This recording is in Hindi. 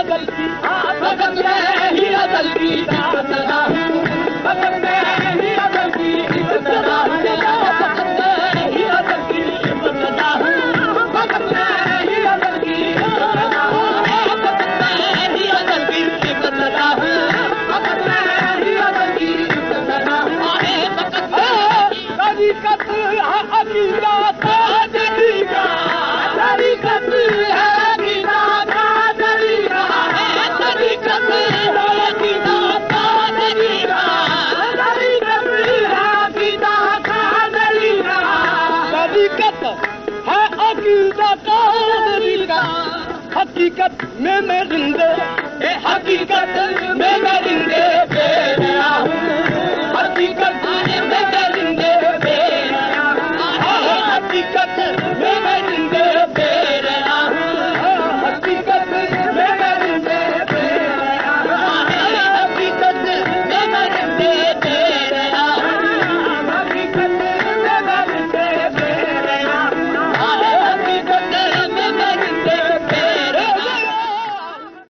अदल की भगत में ही अदल की सदा हूँ भगत में ही अदल की सदा हूँ भगत में ही अदल की सदा हूँ भगत में ही अदल की सदा हूँ भगत में ही अदल की सदा हूँ भगत में ही अदल की सदा हूँ तरीकत है अकीदा का तरीका तरीकत है अकीदा का तरीका तरीकत है अकीदा का तरीका तरीकत है अकीदा का तरीका तरीकत है अकीदा का तरीका हकीकत में मैं जिंदे हकीकत में मैं जिंदे पे रहा हूँ हकीकत में मैं जिंदे